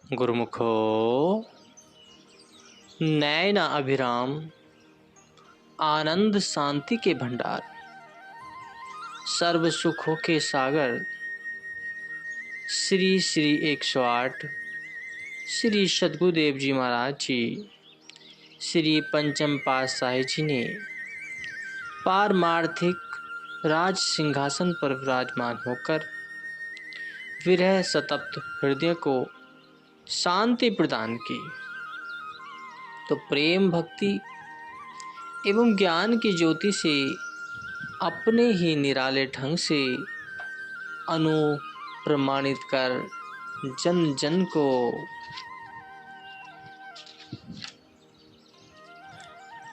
गुरुमुखो नैना अभिराम आनंद शांति के भंडार सर्व सुखों के सागर श्री श्री 108 श्री सद्गुरुदेव जी महाराज जी श्री पंचम पातशाही जी ने पारमार्थिक राज सिंहासन पर विराजमान होकर विरह सतप्त हृदय को शांति प्रदान की। तो प्रेम भक्ति एवं ज्ञान की ज्योति से अपने ही निराले ढंग से अनुप्रमाणित कर जन जन को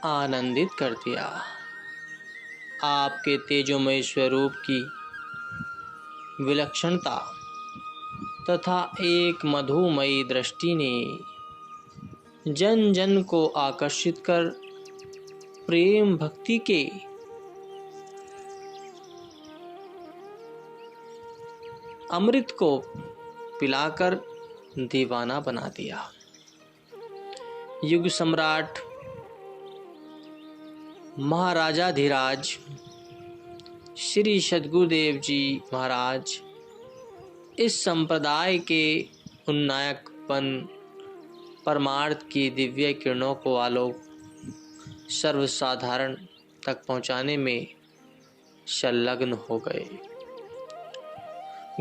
आनंदित कर दिया। आपके तेजोमय स्वरूप की विलक्षणता तथा एक मधुमयी दृष्टि ने जन जन को आकर्षित कर प्रेम भक्ति के अमृत को पिलाकर दीवाना बना दिया। युग सम्राट महाराजाधिराज श्री सद्गुरुदेव जी महाराज इस संप्रदाय के उन्नायकपन परमार्थ की दिव्य किरणों को आलोक सर्वसाधारण तक पहुंचाने में संलग्न हो गए।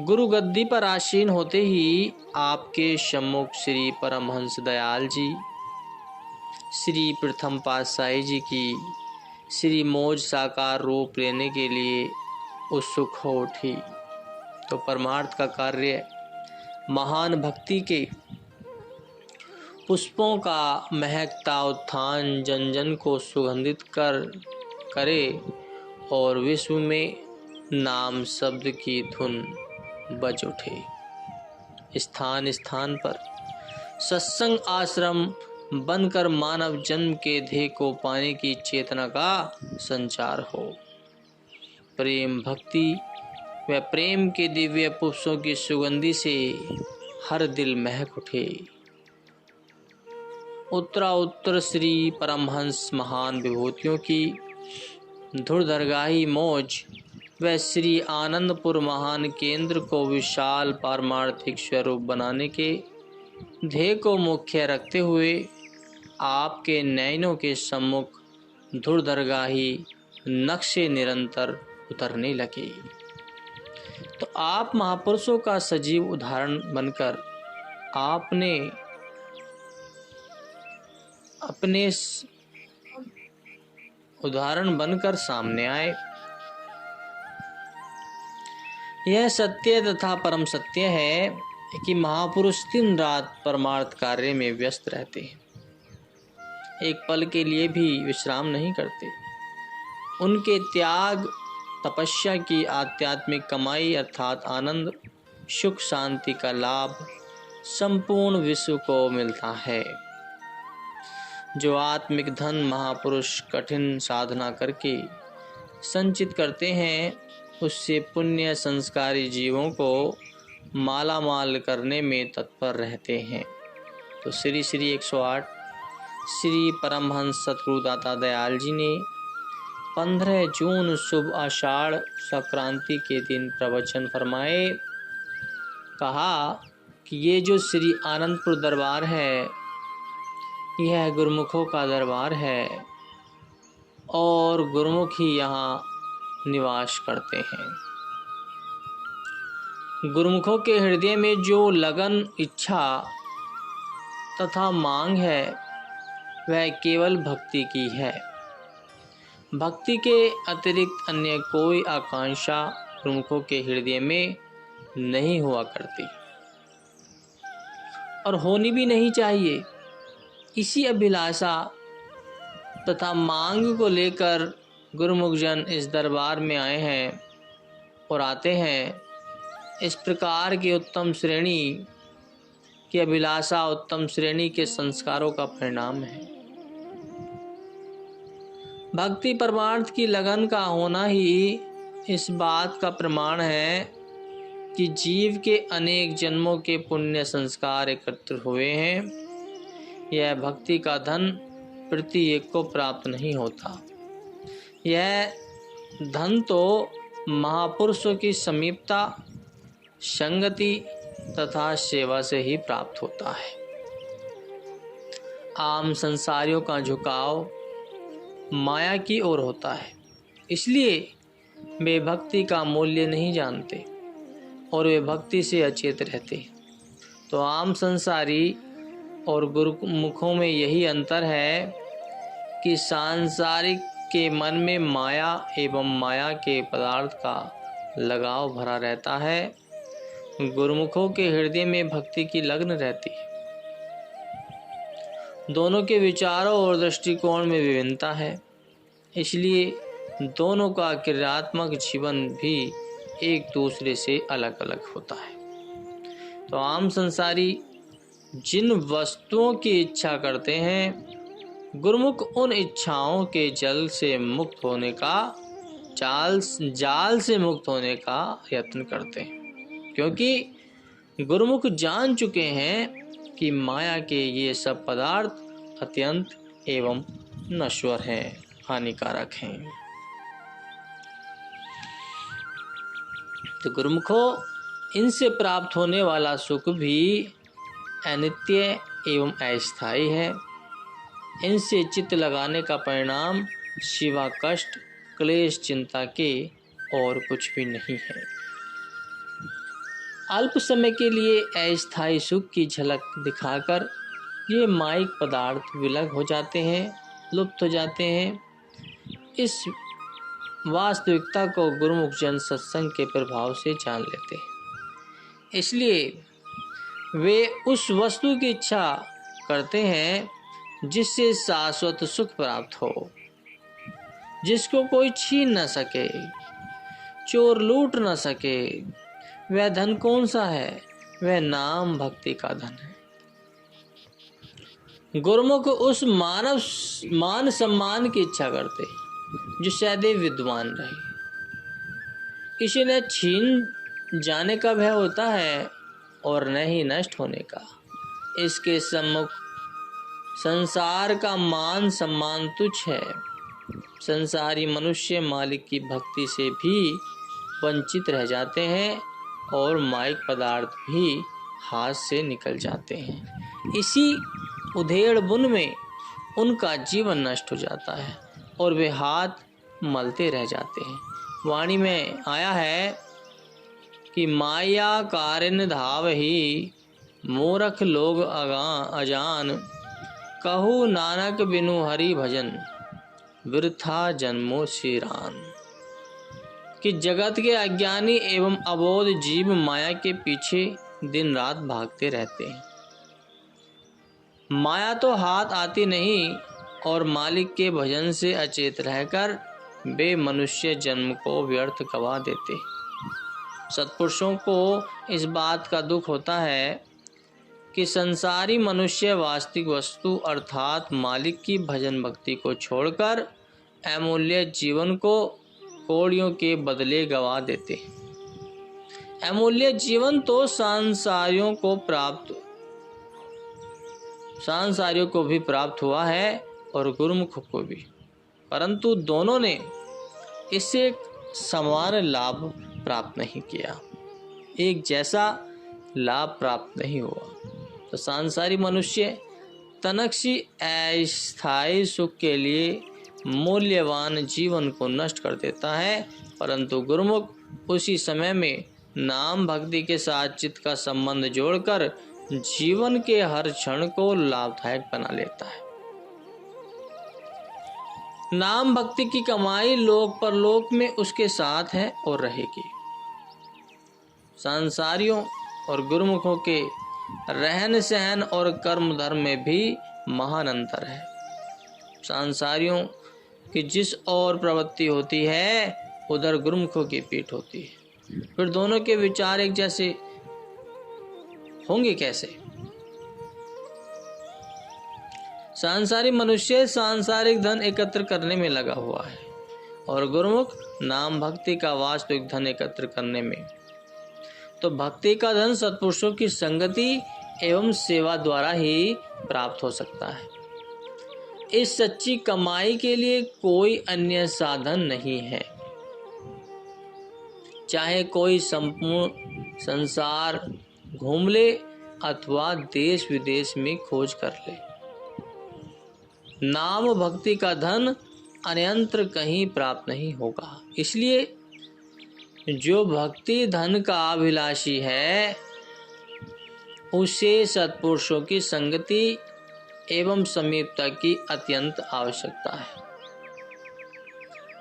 गुरु गद्दी पर आसीन होते ही आपके सम्मुख श्री परमहंस दयाल जी श्री प्रथम पातशाही जी की श्री मौज साकार रूप लेने के लिए उत्सुक हो उठी। तो परमार्थ का कार्य महान भक्ति के पुष्पों का महकता उत्थान जन जन को सुगंधित करे और विश्व में नाम शब्द की धुन बज उठे। स्थान स्थान पर सत्संग आश्रम बनकर मानव जन्म के ध्येय को पाने की चेतना का संचार हो। प्रेम भक्ति व प्रेम के दिव्य पुष्पों की सुगंधि से हर दिल महक उठे। उत्तराउत्तर श्री परमहंस महान विभूतियों की धुरधरगाही मौज व श्री आनंदपुर महान केंद्र को विशाल पारमार्थिक स्वरूप बनाने के ध्येय को मुख्य रखते हुए आपके नयनों के सम्मुख धुरधरगाही नक्शे निरंतर उतरने लगे। तो आप महापुरुषों का सजीव उदाहरण बनकर आपने अपने उदाहरण बनकर सामने आए। यह सत्य तथा परम सत्य है कि महापुरुष दिन रात परमार्थ कार्य में व्यस्त रहते हैं, एक पल के लिए भी विश्राम नहीं करते। उनके त्याग तपस्या की आध्यात्मिक कमाई अर्थात आनंद सुख शांति का लाभ संपूर्ण विश्व को मिलता है। जो आत्मिक धन महापुरुष कठिन साधना करके संचित करते हैं, उससे पुण्य संस्कारी जीवों को मालामाल करने में तत्पर रहते हैं। तो श्री श्री 108 श्री परमहंस सतगुरुदाता दयाल जी ने 15 जून शुभ आषाढ़ संक्रांति के दिन प्रवचन फरमाए। कहा कि ये जो श्री आनंदपुर दरबार है, यह गुरुमुखों का दरबार है और गुरुमुख ही यहाँ निवास करते हैं। गुरुमुखों के हृदय में जो लगन इच्छा तथा मांग है वह केवल भक्ति की है। भक्ति के अतिरिक्त अन्य कोई आकांक्षा गुरुमुखों के हृदय में नहीं हुआ करती और होनी भी नहीं चाहिए। इसी अभिलाषा तथा मांग को लेकर गुरुमुख जन इस दरबार में आए हैं और आते हैं। इस प्रकार की उत्तम श्रेणी की अभिलाषा उत्तम श्रेणी के संस्कारों का परिणाम है। भक्ति परमार्थ की लगन का होना ही इस बात का प्रमाण है कि जीव के अनेक जन्मों के पुण्य संस्कार एकत्र हुए हैं, यह भक्ति का धन प्रत्येक को प्राप्त नहीं होता। यह धन तो महापुरुषों की समीपता, संगति तथा सेवा से ही प्राप्त होता है। आम संसारियों का झुकाव माया की ओर होता है, इसलिए वे भक्ति का मूल्य नहीं जानते और वे भक्ति से अचेत रहते। तो आम संसारी और गुरुमुखों में यही अंतर है कि सांसारिक के मन में माया एवं माया के पदार्थ का लगाव भरा रहता है, गुरुमुखों के हृदय में भक्ति की लगन रहती है। दोनों के विचारों और दृष्टिकोण में विभिन्नता है, इसलिए दोनों का क्रियात्मक जीवन भी एक दूसरे से अलग अलग होता है। तो आम संसारी जिन वस्तुओं की इच्छा करते हैं, गुरुमुख उन इच्छाओं के जाल से मुक्त होने का यत्न करते हैं, क्योंकि गुरुमुख जान चुके हैं कि माया के ये सब पदार्थ अत्यंत एवं नश्वर हैं, हानिकारक हैं। तो गुरुमुखों, इनसे प्राप्त होने वाला सुख भी अनित्य एवं अस्थायी है। इनसे चित्त लगाने का परिणाम शिवा कष्ट, क्लेश, चिंता के और कुछ भी नहीं है। अल्प समय के लिए अस्थायी सुख की झलक दिखाकर ये माइक पदार्थ विलग हो जाते हैं, लुप्त हो जाते हैं। इस वास्तविकता को गुरुमुख जन सत्संग के प्रभाव से जान लेते हैं, इसलिए वे उस वस्तु की इच्छा करते हैं जिससे शाश्वत सुख प्राप्त हो, जिसको कोई छीन न सके, चोर लूट न सके। वह धन कौन सा है? वह नाम भक्ति का धन है। गुरुमुख उस मान सम्मान की इच्छा करते जो सदैव विद्वान रहे। किसी ने छीन जाने का भय होता है और न ही नष्ट होने का। इसके सम्मुख संसार का मान सम्मान तुच्छ है। संसारी मनुष्य मालिक की भक्ति से भी वंचित रह जाते हैं और माइक पदार्थ भी हाथ से निकल जाते हैं। इसी उधेड़ बुन में उनका जीवन नष्ट हो जाता है और वे हाथ मलते रह जाते हैं। वाणी में आया है कि माया कारिन धाव ही मूर्ख लोग अजान, कहू नानक बिनु हरि भजन, वृथा जन्मो सिरान। कि जगत के अज्ञानी एवं अबोध जीव माया के पीछे दिन रात भागते रहते हैं। माया तो हाथ आती नहीं और मालिक के भजन से अचेत रहकर वे मनुष्य जन्म को व्यर्थ गवा देते। सत्पुरुषों को इस बात का दुख होता है कि संसारी मनुष्य वास्तविक वस्तु अर्थात मालिक की भजन भक्ति को छोड़कर अमूल्य जीवन को कौड़ियों के बदले गवा देते। अमूल्य जीवन तो सांसारियों को भी प्राप्त हुआ है और गुरुमुख को भी, परंतु दोनों ने इससे समान लाभ प्राप्त नहीं किया, एक जैसा लाभ प्राप्त नहीं हुआ। तो सांसारी मनुष्य तनक्षी अस्थायी सुख के लिए मूल्यवान जीवन को नष्ट कर देता है, परंतु गुरुमुख उसी समय में नाम भक्ति के साथ चित्त का संबंध जोड़कर जीवन के हर क्षण को लाभदायक बना लेता है। नाम भक्ति की कमाई लोक परलोक में उसके साथ है और रहेगी। सांसारियों और गुरुमुखों के रहन सहन और कर्म धर्म में भी महान अंतर है। सांसारियों की जिस ओर प्रवृत्ति होती है उधर गुरुमुखों की पीठ होती है। फिर दोनों के विचार एक जैसे होंगे कैसे? सांसारी मनुष्य सांसारिक धन एकत्र करने में लगा हुआ है और गुरुमुख नाम भक्ति का वास्तविक धन एकत्र करने में। तो भक्ति का धन सत्पुरुषों की संगति एवं सेवा द्वारा ही प्राप्त हो सकता है। इस सच्ची कमाई के लिए कोई अन्य साधन नहीं है। चाहे कोई संपूर्ण संसार घूम ले अथवा देश विदेश में खोज कर ले, नाम भक्ति का धन अन्यत्र कहीं प्राप्त नहीं होगा। इसलिए जो भक्ति धन का अभिलाषी है उसे सत्पुरुषों की संगति एवं समीपता की अत्यंत आवश्यकता है।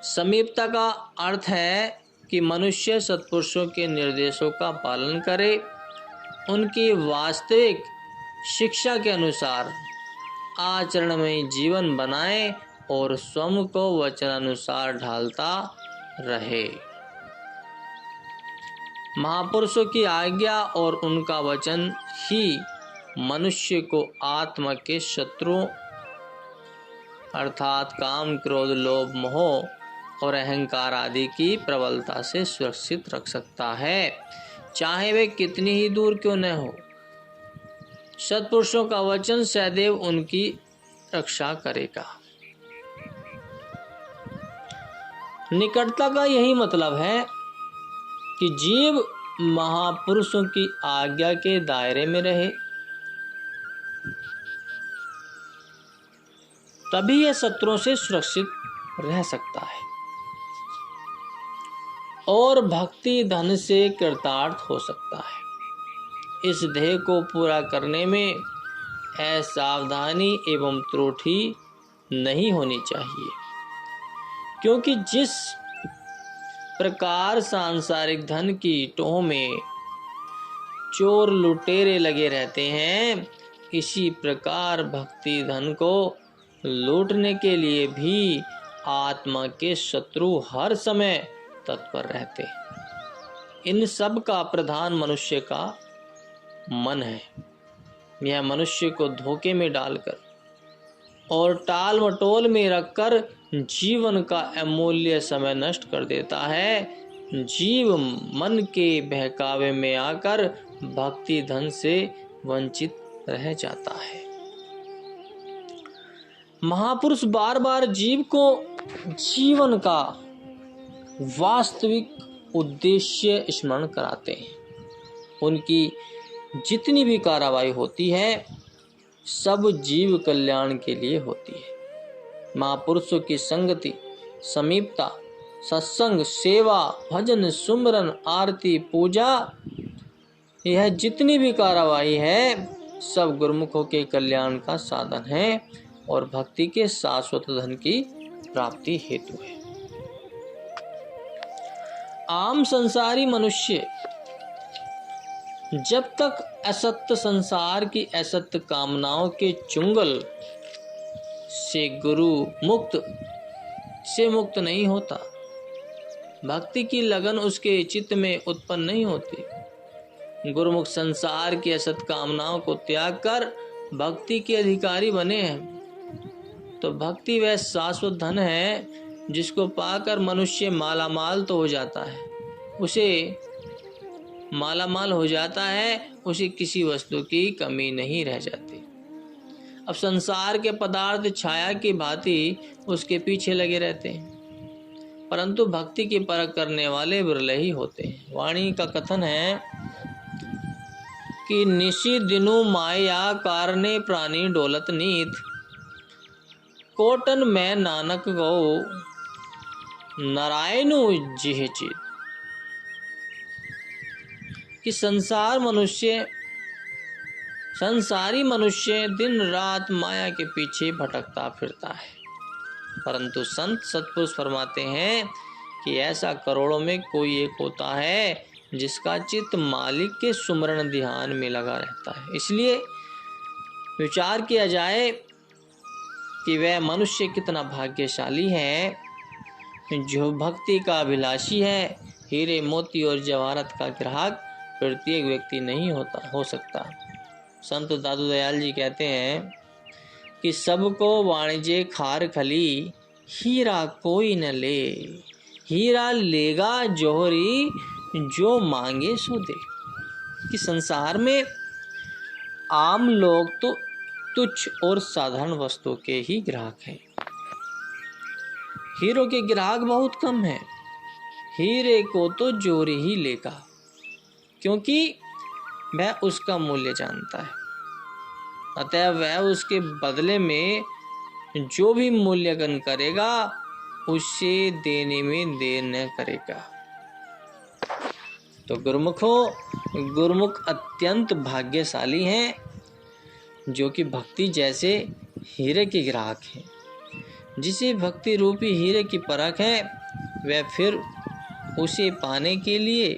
समीपता का अर्थ है कि मनुष्य सत्पुरुषों के निर्देशों का पालन करे, उनकी वास्तविक शिक्षा के अनुसार आचरण में जीवन बनाए और स्वयं को वचनानुसार ढालता रहे। महापुरुषों की आज्ञा और उनका वचन ही मनुष्य को आत्मा के शत्रुओं अर्थात काम, क्रोध, लोभ, मोह और अहंकार आदि की प्रबलता से सुरक्षित रख सकता है, चाहे वे कितनी ही दूर क्यों न हो। सत्पुरुषों का वचन सदैव उनकी रक्षा करेगा। निकटता का यही मतलब है कि जीव महापुरुषों की आज्ञा के दायरे में रहे, तभी यह शत्रुओं से सुरक्षित रह सकता है और भक्ति धन से कृतार्थ हो सकता है। इस ध्येय को पूरा करने में असावधानी एवं त्रुटि नहीं होनी चाहिए, क्योंकि जिस प्रकार सांसारिक धन की टोह में चोर लुटेरे लगे रहते हैं, इसी प्रकार भक्ति धन को लूटने के लिए भी आत्मा के शत्रु हर समय तत्पर रहते। इन सब का प्रधान मनुष्य का मन है। यह मनुष्य को धोखे में डालकर और टाल मटोल में रखकर जीवन का अमूल्य समय नष्ट कर देता है। जीव मन के बहकावे में आकर भक्ति धन से वंचित रह जाता है। महापुरुष बार बार जीव को जीवन का वास्तविक उद्देश्य स्मरण कराते हैं। उनकी जितनी भी कार्रवाई होती है सब जीव कल्याण के लिए होती है। महापुरुषों की संगति, समीपता, सत्संग, सेवा, भजन, सुमरन, आरती, पूजा, यह जितनी भी कार्रवाई है सब गुरुमुखों के कल्याण का साधन है और भक्ति के शाश्वत धन की प्राप्ति हेतु है। आम संसारी मनुष्य जब तक असत्य संसार की असत्य कामनाओं के चुंगल से मुक्त नहीं होता, भक्ति की लगन उसके चित्त में उत्पन्न नहीं होती। गुरुमुख संसार की असत कामनाओं को त्याग कर भक्ति के अधिकारी बने हैं, तो भक्ति वह शाश्वत धन है जिसको पाकर मनुष्य मालामाल तो हो जाता है। उसे मालामाल हो जाता है, उसे किसी वस्तु की कमी नहीं रह जाती। अब संसार के पदार्थ छाया की भांति उसके पीछे लगे रहते हैं, परंतु भक्ति की परख करने वाले विरल ही होते हैं। वाणी का कथन है कि निशी दिनु माया कारणे प्राणी डोलत नीत, कोटन में नानक गो नारायणु जिह चित। कि संसारी मनुष्य दिन रात माया के पीछे भटकता फिरता है, परंतु संत सत्पुरुष फरमाते हैं कि ऐसा करोड़ों में कोई एक होता है जिसका चित्त मालिक के सुमरण ध्यान में लगा रहता है। इसलिए विचार किया जाए कि वह मनुष्य कितना भाग्यशाली है जो भक्ति का अभिलाषी है। हीरे मोती और जवाहरत का ग्राहक प्रत्येक व्यक्ति नहीं हो सकता। संत दादू दयाल जी कहते हैं कि सबको वाणिज्य खार खली, हीरा कोई न ले, हीरा लेगा जोहरी जो मांगे सो दे। कि संसार में आम लोग तो तुच्छ और साधारण वस्तु के ही ग्राहक हैं। हीरो के ग्राहक बहुत कम हैं। हीरे को तो जोरी ही लेगा, क्योंकि वह उसका मूल्य जानता है। अतः वह उसके बदले में जो भी मूल्यांकन करेगा उसे देने में देर न करेगा। तो गुरुमुख अत्यंत भाग्यशाली हैं, जो कि भक्ति जैसे हीरे के ग्राहक हैं। जिसे भक्ति रूपी हीरे की परख है, वह फिर उसे पाने के लिए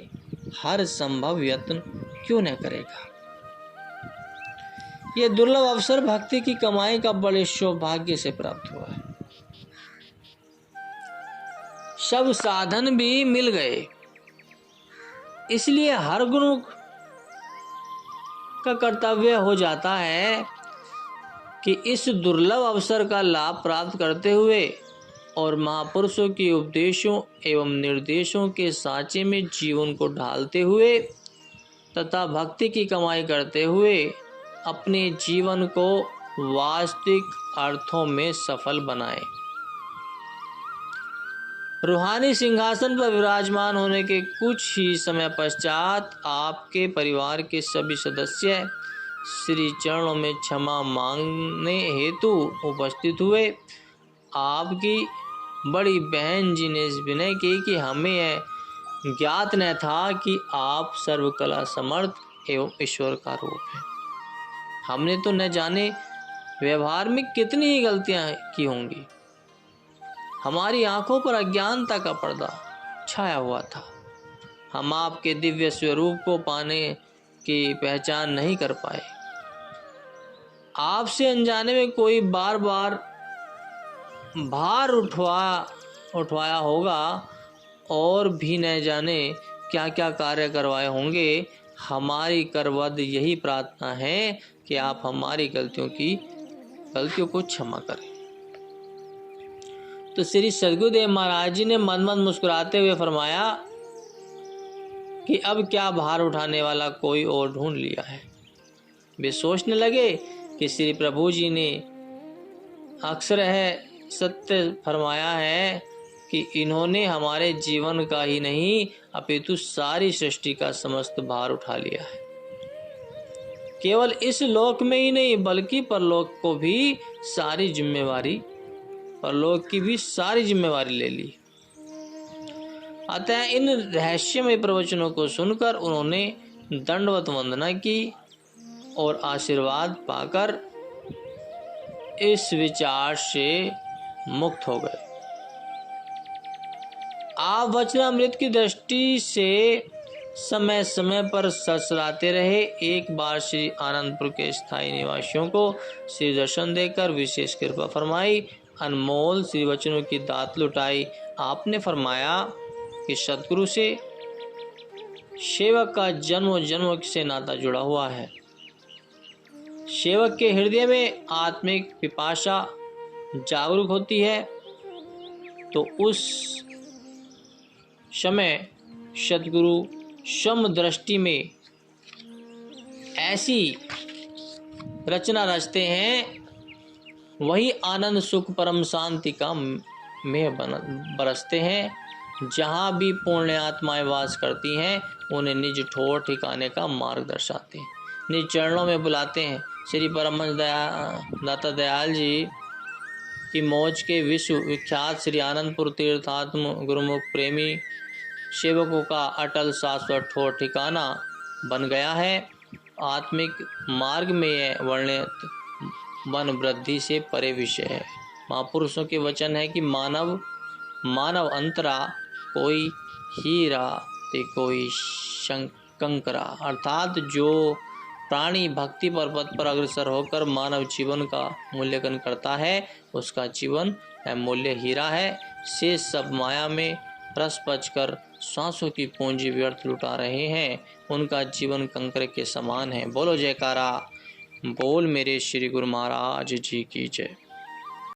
हर संभव यत्न क्यों न करेगा। यह दुर्लभ अवसर भक्ति की कमाई का बड़े सौभाग्य से प्राप्त हुआ है। सब साधन भी मिल गए, इसलिए हर गुरुमुख का कर्तव्य हो जाता है कि इस दुर्लभ अवसर का लाभ प्राप्त करते हुए और महापुरुषों के उपदेशों एवं निर्देशों के सांचे में जीवन को ढालते हुए तथा भक्ति की कमाई करते हुए अपने जीवन को वास्तविक अर्थों में सफल बनाए। रूहानी सिंहासन पर विराजमान होने के कुछ ही समय पश्चात आपके परिवार के सभी सदस्य श्री चरणों में क्षमा मांगने हेतु उपस्थित हुए। आपकी बड़ी बहन जी ने विनय की कि हमें यह ज्ञात न था कि आप सर्वकला समर्थ एवं ईश्वर का रूप हैं। हमने तो न जाने व्यवहार में कितनी ही गलतियां की होंगी। हमारी आंखों पर अज्ञानता का पर्दा छाया हुआ था। हम आपके दिव्य स्वरूप को पाने की पहचान नहीं कर पाए। आपसे अनजाने में कोई बार बार भार उठवाया होगा और भी न जाने क्या क्या कार्य करवाए होंगे। हमारी करवद यही प्रार्थना है कि आप हमारी गलतियों को क्षमा करें। तो श्री सद्गुरुदेव महाराज जी ने मन मुस्कुराते हुए फरमाया कि अब क्या भार उठाने वाला कोई और ढूंढ लिया है। वे सोचने लगे कि श्री प्रभु जी ने अक्सर है सत्य फरमाया है कि इन्होंने हमारे जीवन का ही नहीं अपितु सारी सृष्टि का समस्त भार उठा लिया है। केवल इस लोक में ही नहीं बल्कि परलोक की भी सारी जिम्मेवारी ले ली। अतः इन रहस्यमय प्रवचनों को सुनकर उन्होंने दंडवत वंदना की और आशीर्वाद पाकर इस विचार से मुक्त हो गए। आप वचनामृत की दृष्टि से समय समय पर ससराते रहे। एक बार श्री आनंदपुर के स्थायी निवासियों को श्री दर्शन देकर विशेष कृपा फरमाई, अनमोल श्री वचनों की दात लुटाई। आपने फरमाया कि सतगुरु से सेवक का जन्मों जन्मों से नाता जुड़ा हुआ है। सेवक के हृदय में आत्मिक पिपाशा जागरूक होती है तो उस समय सद्गुरु समदृष्टि में ऐसी रचना रचते हैं, वही आनंद सुख परम शांति का मेह बरसते हैं। जहाँ भी पुण्य आत्माएं वास करती हैं उन्हें निज ठोर ठिकाने का मार्ग दर्शाते हैं, निज चरणों में बुलाते हैं। श्री परमहंस दाता दयाल जी की मौज के विश्व विख्यात श्री आनंदपुर तीर्थात्म गुरुमुख प्रेमी सेवकों का अटल शाश्वत ठोर ठिकाना बन गया है। आत्मिक मार्ग में यह वर्णित मन वृद्धि से परे विषय है। महापुरुषों के वचन है कि मानव अंतरा कोई हीरा ते कोई कंकरा, अर्थात जो प्राणी भक्ति पर्वत पर अग्रसर होकर मानव जीवन का मूल्यांकन करता है उसका जीवन मूल्य हीरा है। से सब माया में रस पचकर सांसों की पूंजी व्यर्थ लुटा रहे हैं, उनका जीवन कंकर के समान है। बोलो जयकारा बोल मेरे श्री गुरु महाराज जी की जय।